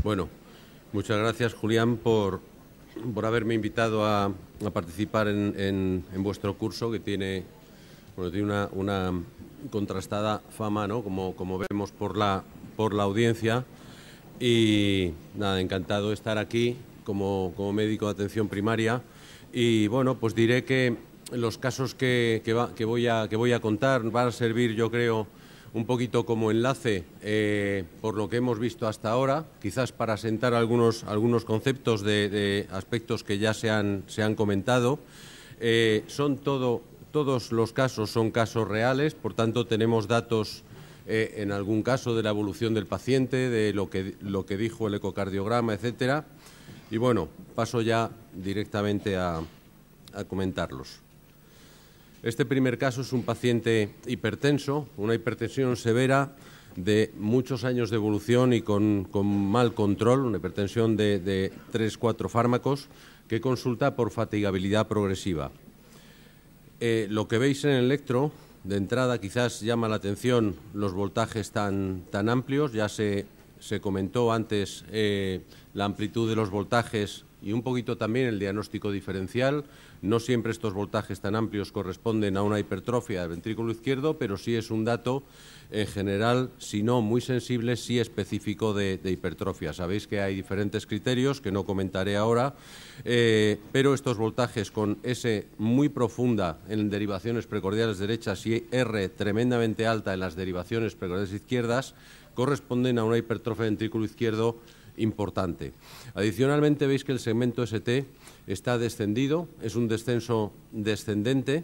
Bueno, muchas gracias, Julián, por haberme invitado a participar en vuestro curso, que tiene una contrastada fama, ¿no? Como vemos por la audiencia. Y nada, encantado de estar aquí como médico de atención primaria. Y bueno, pues diré que los casos que voy a contar van a servir, yo creo, un poquito como enlace por lo que hemos visto hasta ahora, quizás para asentar algunos conceptos de aspectos que ya se han comentado. Todos los casos son casos reales, por tanto tenemos datos en algún caso de la evolución del paciente, de lo que dijo el ecocardiograma, etcétera. Y bueno, paso ya directamente a comentarlos. Este primer caso es un paciente hipertenso, una hipertensión severa de muchos años de evolución y con mal control, una hipertensión de 3-4 fármacos, que consulta por fatigabilidad progresiva. Lo que veis en el electro, de entrada quizás llama la atención los voltajes tan amplios. Ya se comentó antes la amplitud de los voltajes y un poquito también el diagnóstico diferencial. No siempre estos voltajes tan amplios corresponden a una hipertrofia del ventrículo izquierdo, pero sí es un dato en general, si no muy sensible, sí específico de hipertrofia. Sabéis que hay diferentes criterios que no comentaré ahora, pero estos voltajes con S muy profunda en derivaciones precordiales derechas y R tremendamente alta en las derivaciones precordiales izquierdas corresponden a una hipertrofia del ventrículo izquierdo importante. Adicionalmente, veis que el segmento ST está descendido, es un descenso descendente.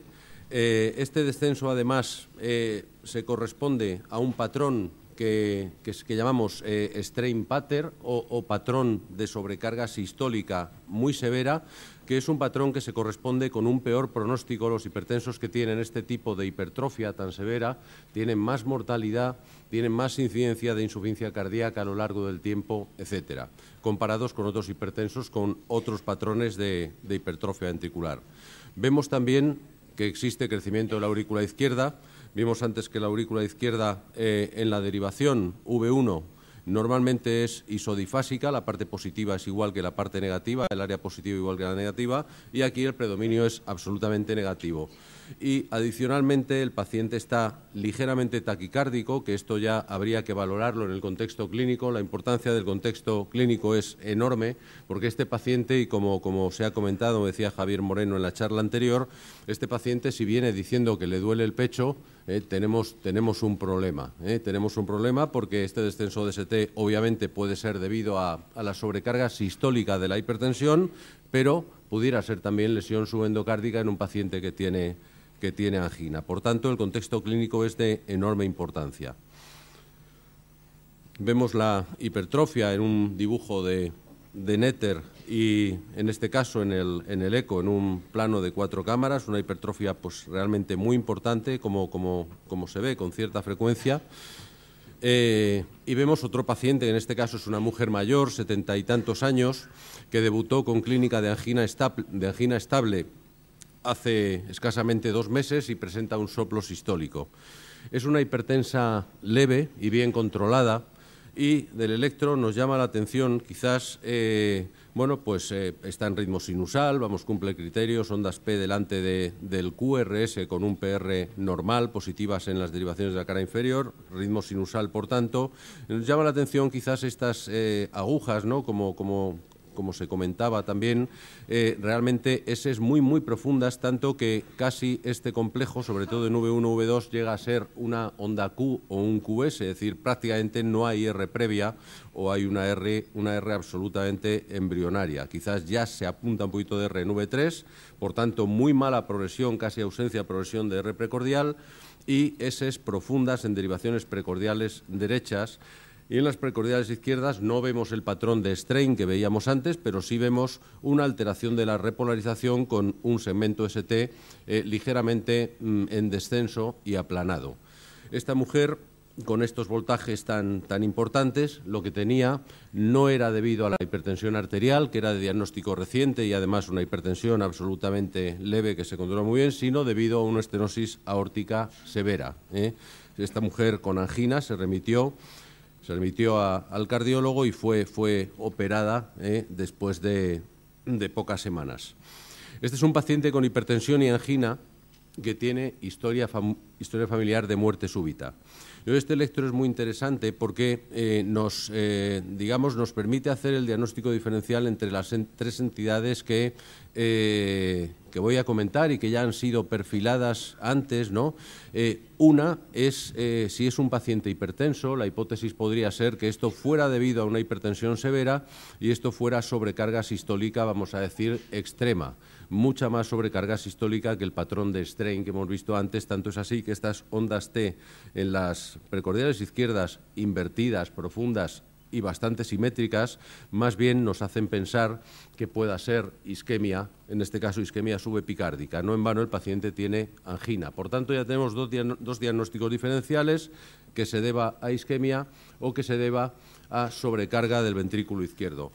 Este descenso, además, se corresponde a un patrón que llamamos strain pattern o patrón de sobrecarga sistólica muy severa, que es un patrón que se corresponde con un peor pronóstico. Los hipertensos que tienen este tipo de hipertrofia tan severa tienen más mortalidad, tienen más incidencia de insuficiencia cardíaca a lo largo del tiempo, etcétera, comparados con otros hipertensos con otros patrones de hipertrofia ventricular. Vemos también que existe crecimiento de la aurícula izquierda. Vimos antes que la aurícula izquierda en la derivación V1 normalmente es isodifásica, la parte positiva es igual que la parte negativa, el área positiva igual que la negativa, y aquí el predominio es absolutamente negativo. Y adicionalmente el paciente está ligeramente taquicárdico, que esto ya habría que valorarlo en el contexto clínico. La importancia del contexto clínico es enorme, porque este paciente, y como se ha comentado, me decía Javier Moreno en la charla anterior, este paciente, si viene diciendo que le duele el pecho, tenemos un problema. Tenemos un problema porque este descenso de ST obviamente puede ser debido a la sobrecarga sistólica de la hipertensión, pero pudiera ser también lesión subendocárdica en un paciente que tiene angina. Por tanto, el contexto clínico es de enorme importancia. Vemos la hipertrofia en un dibujo de Netter y, en este caso, en el eco, en un plano de 4 cámaras, una hipertrofia pues realmente muy importante, como se ve con cierta frecuencia. Y vemos otro paciente, en este caso es una mujer mayor, 70 y tantos años, que debutó con clínica de angina estable hace escasamente 2 meses y presenta un soplo sistólico. Es una hipertensa leve y bien controlada, y del electro nos llama la atención quizás, está en ritmo sinusal, cumple criterios, ondas P delante del QRS con un PR normal, positivas en las derivaciones de la cara inferior, ritmo sinusal, por tanto. Nos llama la atención quizás estas agujas, ¿no? Como se comentaba también, realmente S muy profundas, tanto que casi este complejo, sobre todo en V1, V2, llega a ser una onda Q o un QS, es decir, prácticamente no hay R previa o hay una R absolutamente embrionaria. Quizás ya se apunta un poquito de R en V3, por tanto, muy mala progresión, casi ausencia de progresión de R precordial, y S profundas en derivaciones precordiales derechas. Y en las precordiales izquierdas no vemos el patrón de strain que veíamos antes, pero sí vemos una alteración de la repolarización con un segmento ST ligeramente en descenso y aplanado. Esta mujer, con estos voltajes tan importantes, lo que tenía no era debido a la hipertensión arterial, que era de diagnóstico reciente y además una hipertensión absolutamente leve que se controla muy bien, sino debido a una estenosis aórtica severa. Esta mujer con angina se remitió. Se remitió al cardiólogo y fue operada después de pocas semanas. Este es un paciente con hipertensión y angina que tiene historia familiar de muerte súbita. Este electro es muy interesante porque nos permite hacer el diagnóstico diferencial entre las tres entidades que voy a comentar y que ya han sido perfiladas antes, ¿no? Una es si es un paciente hipertenso. La hipótesis podría ser que esto fuera debido a una hipertensión severa y esto fuera sobrecarga sistólica, vamos a decir, extrema. Mucha más sobrecarga sistólica que el patrón de strain que hemos visto antes. Tanto es así que estas ondas T en las precordiales izquierdas invertidas, profundas y bastante simétricas, más bien nos hacen pensar que pueda ser isquemia, en este caso isquemia subepicárdica. No en vano el paciente tiene angina. Por tanto, ya tenemos dos diagnósticos diferenciales, que se deba a isquemia o que se deba a sobrecarga del ventrículo izquierdo.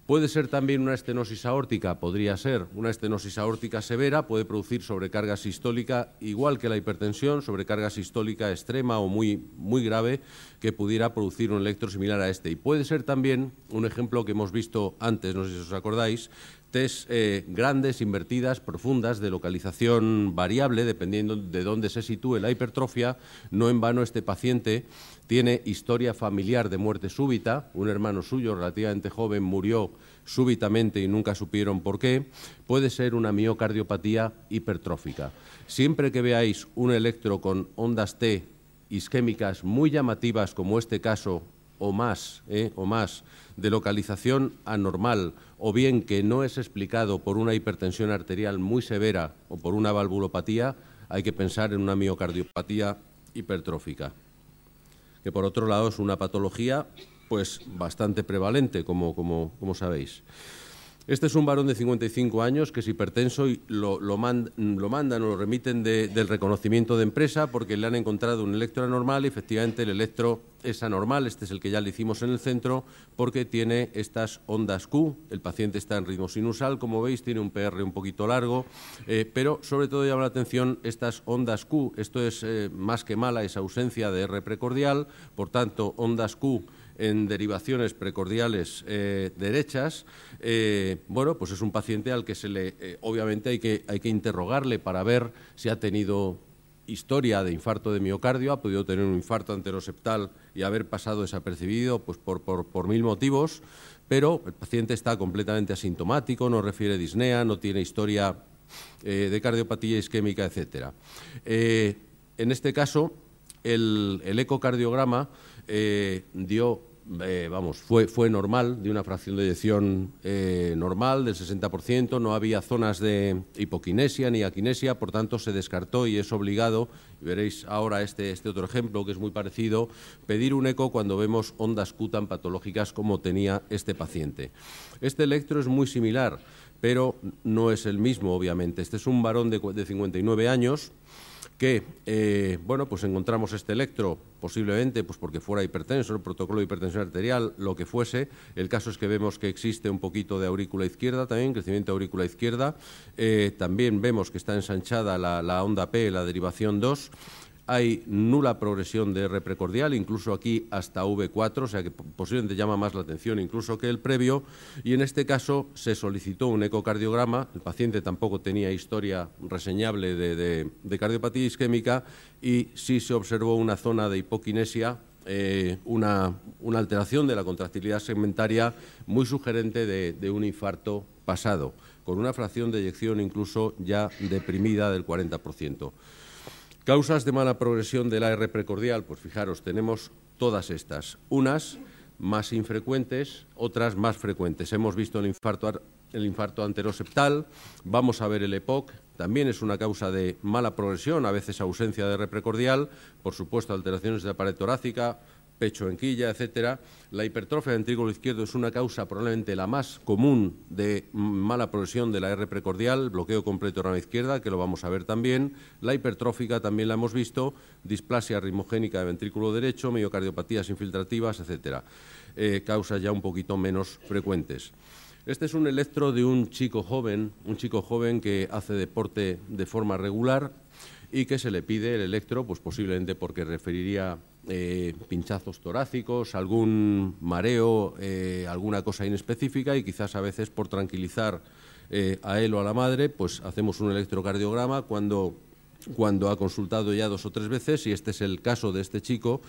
Puede ser también una estenosis aórtica, podría ser una estenosis aórtica severa, puede producir sobrecarga sistólica, igual que la hipertensión, sobrecarga sistólica extrema o muy grave, que pudiera producir un electro similar a este. Y puede ser también un ejemplo que hemos visto antes, no sé si os acordáis, TES grandes, invertidas, profundas, de localización variable, dependiendo de dónde se sitúe la hipertrofia. No en vano este paciente tiene historia familiar de muerte súbita. Un hermano suyo, relativamente joven, murió súbitamente y nunca supieron por qué. Puede ser una miocardiopatía hipertrófica. Siempre que veáis un electro con ondas T isquémicas muy llamativas, como este caso, o más de localización anormal, o bien que no es explicado por una hipertensión arterial muy severa o por una valvulopatía, hay que pensar en una miocardiopatía hipertrófica, que por otro lado es una patología pues bastante prevalente, como sabéis. Este es un varón de 55 años que es hipertenso y lo mandan o lo remiten del reconocimiento de empresa porque le han encontrado un electro anormal y efectivamente el electro es anormal. Este es el que ya le hicimos en el centro porque tiene estas ondas Q. El paciente está en ritmo sinusal, como veis, tiene un PR un poquito largo, pero sobre todo llama la atención estas ondas Q. Esto es más que mala, es ausencia de R precordial, por tanto, ondas Q en derivaciones precordiales derechas. Bueno, pues es un paciente al que obviamente hay que interrogarle para ver si ha tenido historia de infarto de miocardio, ha podido tener un infarto anteroseptal y haber pasado desapercibido pues por mil motivos, pero el paciente está completamente asintomático, no refiere disnea, no tiene historia de cardiopatía isquémica, etcétera. En este caso, el ecocardiograma fue normal, de una fracción de eyección normal del 60%, no había zonas de hipoquinesia ni aquinesia, por tanto se descartó y es obligado, y veréis ahora este otro ejemplo que es muy parecido, pedir un eco cuando vemos ondas Q tan patológicas como tenía este paciente. Este electro es muy similar, pero no es el mismo, obviamente. Este es un varón de 59 años, que, bueno, pues encontramos este electro posiblemente pues porque fuera hipertenso, el protocolo de hipertensión arterial, lo que fuese. El caso es que vemos que existe un poquito de aurícula izquierda también, crecimiento de aurícula izquierda. También vemos que está ensanchada la onda P, la derivación 2. Hay nula progresión de R precordial, incluso aquí hasta V4, o sea que posiblemente llama más la atención incluso que el previo, y en este caso se solicitó un ecocardiograma. El paciente tampoco tenía historia reseñable de cardiopatía isquémica y sí se observó una zona de hipoquinesia, una alteración de la contractilidad segmentaria muy sugerente de un infarto pasado, con una fracción de eyección incluso ya deprimida del 40%. Causas de mala progresión de la R precordial, pues fijaros, tenemos todas estas, unas más infrecuentes, otras más frecuentes. Hemos visto el infarto anteroseptal, vamos a ver el EPOC, también es una causa de mala progresión, a veces ausencia de R precordial, por supuesto alteraciones de la pared torácica, pecho en quilla, etcétera. La hipertrofia del ventrículo izquierdo es una causa probablemente la más común de mala progresión de la R precordial, bloqueo completo de rama izquierda, que lo vamos a ver también. La hipertrófica también la hemos visto, displasia ritmogénica de ventrículo derecho, miocardiopatías infiltrativas, etcétera. Causas ya un poquito menos frecuentes. Este es un electro de un chico joven que hace deporte de forma regular y que se le pide el electro, pues posiblemente porque referiría pinchazos torácicos, algún mareo, alguna cosa inespecífica, y quizás a veces por tranquilizar a él o a la madre, pues hacemos un electrocardiograma cuando ha consultado ya 2 o 3 veces, y este es el caso de este chico,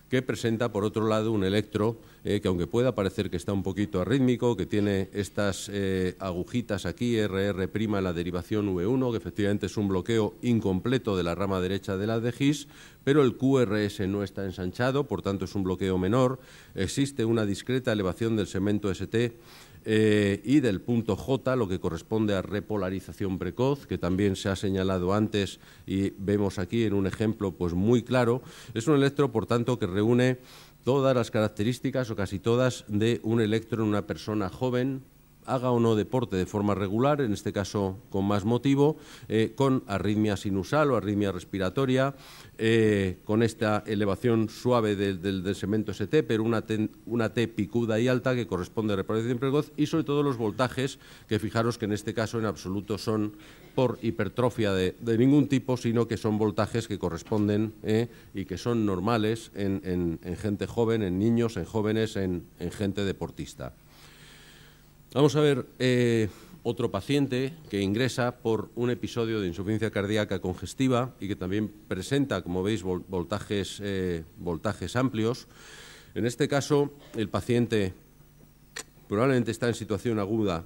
que presenta, por otro lado, un electro que, aunque pueda parecer que está un poquito arrítmico, que tiene estas agujitas aquí, RR' en la derivación V1, que efectivamente es un bloqueo incompleto de la rama derecha de la de His, pero el QRS no está ensanchado, por tanto es un bloqueo menor. Existe una discreta elevación del segmento ST y del punto J, lo que corresponde a repolarización precoz, que también se ha señalado antes y vemos aquí en un ejemplo pues muy claro. Es un electro, por tanto, que reúne todas las características, o casi todas, de un electro en una persona joven, haga o no deporte de forma regular, en este caso con más motivo, con arritmia sinusal o arritmia respiratoria, con esta elevación suave del segmento ST, pero una T picuda y alta que corresponde a repolarización precoz, y sobre todo los voltajes, que fijaros que en este caso en absoluto son por hipertrofia de ningún tipo, sino que son voltajes que corresponden y que son normales en gente joven, en niños, en jóvenes, en gente deportista. Vamos a ver otro paciente que ingresa por un episodio de insuficiencia cardíaca congestiva y que también presenta, como veis, voltajes amplios. En este caso, el paciente probablemente está en situación aguda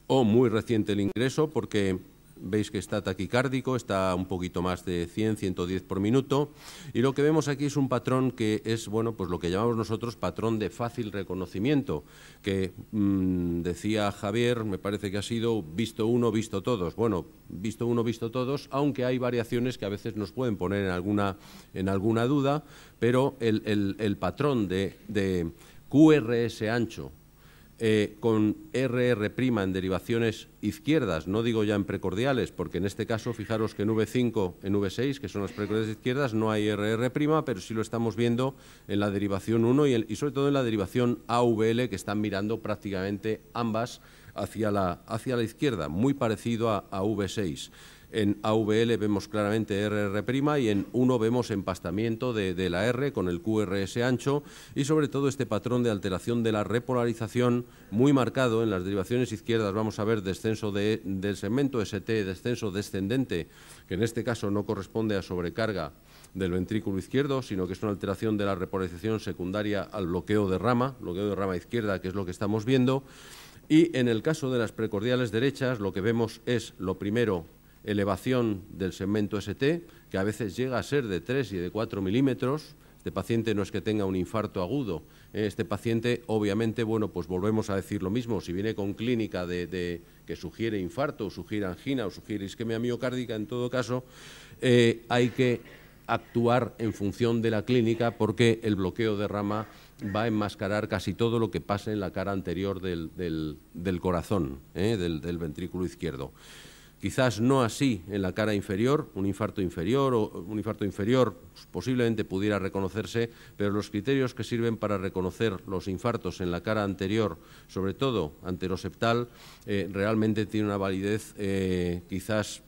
o muy reciente el ingreso, porque veis que está taquicárdico, está un poquito más de 100, 110 por minuto, y lo que vemos aquí es un patrón que es, bueno, pues lo que llamamos nosotros patrón de fácil reconocimiento, que decía Javier, me parece que ha sido visto uno, visto todos. Bueno, visto uno, visto todos, aunque hay variaciones que a veces nos pueden poner en alguna duda, pero el patrón de QRS ancho con RR' en derivaciones izquierdas, no digo ya en precordiales, porque en este caso, fijaros que en V5, en V6, que son las precordiales izquierdas, no hay RR', pero sí lo estamos viendo en la derivación 1 y sobre todo en la derivación AVL, que están mirando prácticamente ambas hacia la izquierda, muy parecido a V6. En AVL vemos claramente RR' y en 1 vemos empastamiento de la R con el QRS ancho, y sobre todo este patrón de alteración de la repolarización muy marcado. En las derivaciones izquierdas vamos a ver descenso del segmento ST, descenso descendente, que en este caso no corresponde a sobrecarga del ventrículo izquierdo, sino que es una alteración de la repolarización secundaria al bloqueo de rama izquierda, que es lo que estamos viendo. Y en el caso de las precordiales derechas, lo que vemos es, lo primero, elevación del segmento ST, que a veces llega a ser de 3 y de 4 milímetros. Este paciente no es que tenga un infarto agudo. Este paciente, obviamente, bueno, pues volvemos a decir lo mismo. Si viene con clínica que sugiere infarto, o sugiere angina, o sugiere isquemia miocárdica, en todo caso, hay que actuar en función de la clínica, porque el bloqueo de rama va a enmascarar casi todo lo que pase en la cara anterior del corazón, del ventrículo izquierdo. Quizás no así en la cara inferior, un infarto inferior posiblemente pudiera reconocerse, pero los criterios que sirven para reconocer los infartos en la cara anterior, sobre todo anteroseptal, realmente tienen una validez quizás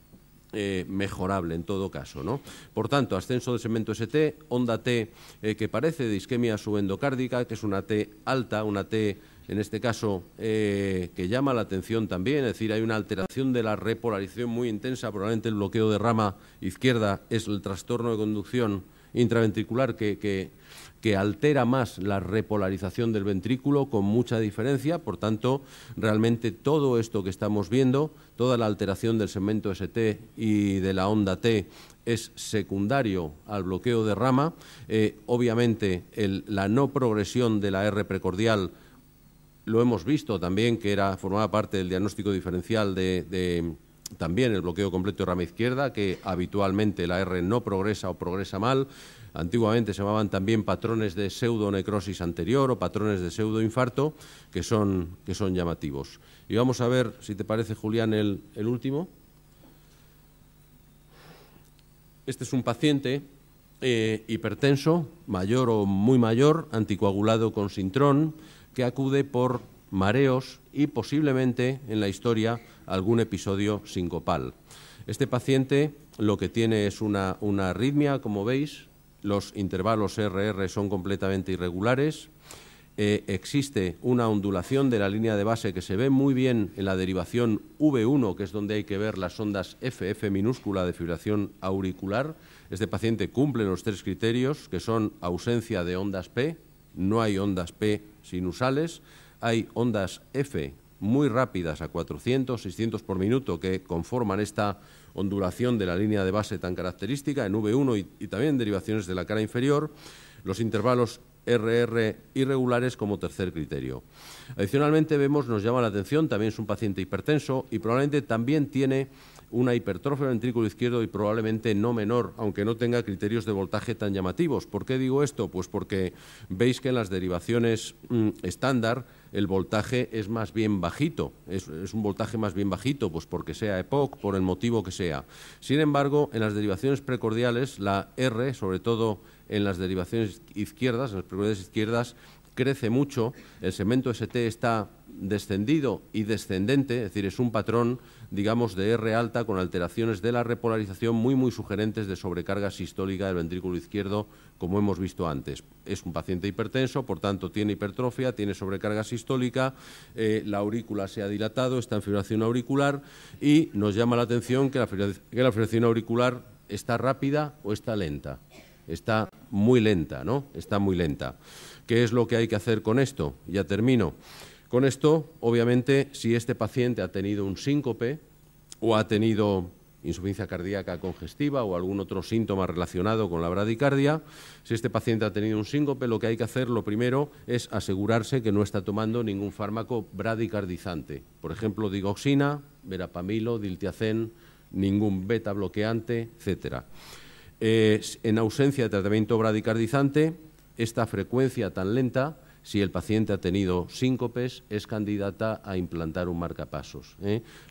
mejorable en todo caso, ¿no? Por tanto, ascenso del segmento ST, onda T que parece de isquemia subendocárdica, que es una T alta, una T en este caso que llama la atención también, es decir, hay una alteración de la repolarización muy intensa, probablemente el bloqueo de rama izquierda es el trastorno de conducción intraventricular que altera más la repolarización del ventrículo con mucha diferencia. Por tanto, realmente todo esto que estamos viendo, toda la alteración del segmento ST y de la onda T es secundario al bloqueo de rama. Obviamente, la no progresión de la R precordial lo hemos visto también, que formaba parte del diagnóstico diferencial de también el bloqueo completo de rama izquierda, que habitualmente la R no progresa o progresa mal. Antiguamente se llamaban también patrones de pseudonecrosis anterior o patrones de pseudoinfarto, que son llamativos. Y vamos a ver, si te parece, Julián, el último. Este es un paciente hipertenso, mayor o muy mayor, anticoagulado con sintrón, que acude por mareos y posiblemente en la historia algún episodio sincopal. Este paciente lo que tiene es una arritmia, como veis. Los intervalos RR son completamente irregulares. Existe una ondulación de la línea de base que se ve muy bien en la derivación V1, que es donde hay que ver las ondas FF minúscula de fibrilación auricular. Este paciente cumple los 3 criterios, que son ausencia de ondas P, no hay ondas P sinusales, hay ondas F muy rápidas a 400, 600 por minuto que conforman esta ondulación de la línea de base tan característica en V1 y también en derivaciones de la cara inferior. Los intervalos RR irregulares como tercer criterio. Adicionalmente nos llama la atención, también es un paciente hipertenso y probablemente también tiene una hipertrofia del ventrículo izquierdo y probablemente no menor, aunque no tenga criterios de voltaje tan llamativos. ¿Por qué digo esto? Pues porque veis que en las derivaciones estándar el voltaje es más bien bajito, es un voltaje más bien bajito, pues porque sea EPOC, por el motivo que sea. Sin embargo, en las derivaciones precordiales, la R, sobre todo en las derivaciones izquierdas, en las precordiales izquierdas, crece mucho, el segmento ST está descendido y descendente, es decir, es un patrón, digamos, de R alta con alteraciones de la repolarización muy sugerentes de sobrecarga sistólica del ventrículo izquierdo, como hemos visto antes. Es un paciente hipertenso, por tanto, tiene hipertrofia, tiene sobrecarga sistólica, la aurícula se ha dilatado, está en fibrilación auricular y nos llama la atención que la fibrilación auricular está rápida o está lenta. Está muy lenta, ¿no? Está muy lenta. ¿Qué es lo que hay que hacer con esto? Ya termino. Con esto, obviamente, si este paciente ha tenido un síncope o ha tenido insuficiencia cardíaca congestiva o algún otro síntoma relacionado con la bradicardia, si este paciente ha tenido un síncope, lo que hay que hacer, lo primero, es asegurarse que no está tomando ningún fármaco bradicardizante. Por ejemplo, digoxina, verapamilo, diltiazem, ningún beta bloqueante, etcétera. En ausencia de tratamiento bradicardizante, esta frecuencia tan lenta, si el paciente ha tenido síncopes, es candidata a implantar un marcapasos.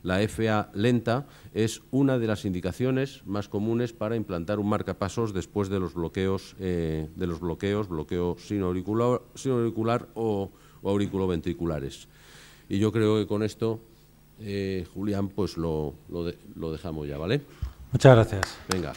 La FA lenta es una de las indicaciones más comunes para implantar un marcapasos después de los bloqueos, bloqueo sinoauricular o auriculoventriculares. Y yo creo que con esto, Julián, pues lo dejamos ya, ¿vale? Muchas gracias. Venga.